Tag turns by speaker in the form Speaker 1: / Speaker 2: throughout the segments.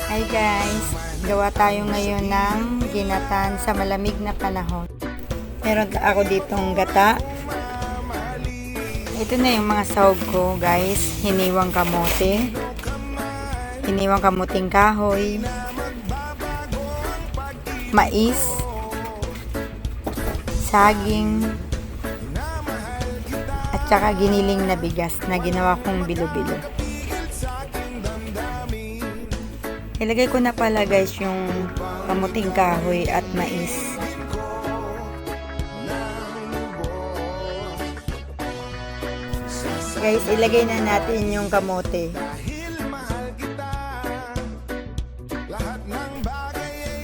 Speaker 1: Hi guys, gawa tayo ngayon ng ginatan sa malamig na panahon. Meron ako ditong gata. Ito na yung mga sahog ko guys. Hiniwang kamote, hiniwang kamuting kahoy, mais, saging, at saka giniling na bigas na ginawa kong bilo-bilo. Ilagay ko na pala guys yung kamuting kahoy at mais. Guys, ilagay na natin yung kamote.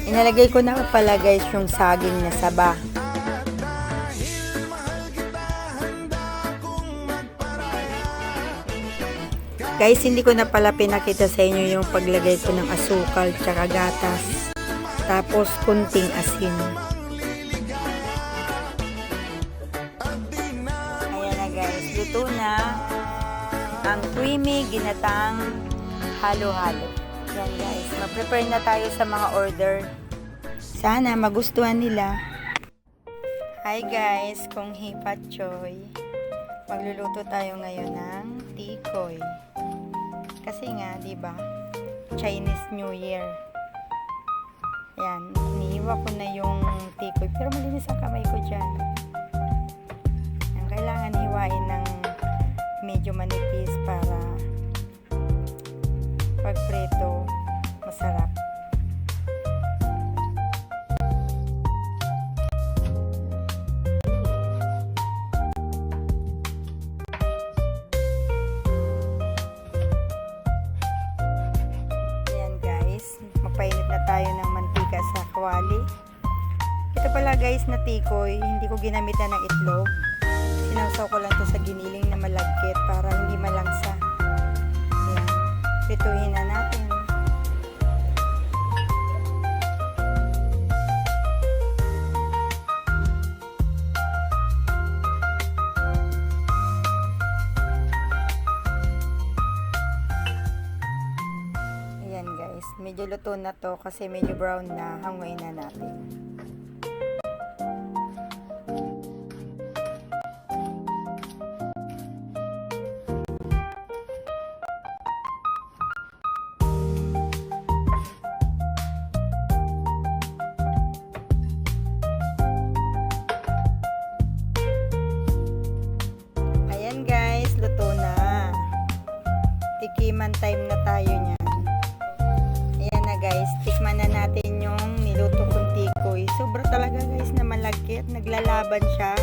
Speaker 1: Inalagay ko na pala guys yung saging na saba. Guys, hindi ko na pala pinakita sa inyo yung paglagay ko ng asukal tsaka gatas. Tapos kunting asin. Ayan na guys, luto na ang creamy ginatang halo-halo. Yan guys, mag-prepare na tayo sa mga order. Sana magustuhan nila. Hi guys, kung hipat choy. Magluluto tayo ngayon ng tikoy. Kasi nga, 'di ba? Chinese New Year. Ayan, iniiwa ko na yung tikoy pero malinis ang kamay ko diyan. Ang kailangan hiwain ng medyo manipis para pag prito masarap. Magpainit na tayo ng mantika sa kawali. Ito pala guys na tikoy, hindi ko ginamitan ng itlog. Sinawsaw ko lang to sa giniling na malagkit para hindi malangsa. Ayan. Prituhin na natin. Medyo luto na to kasi medyo brown na, hanguin na natin. Ayan guys, luto na. Tikiman time na tayo niya. Guys, tikman na natin yung niluto kong tikoy. Sobra talaga guys na malagkit. Naglalaban siya.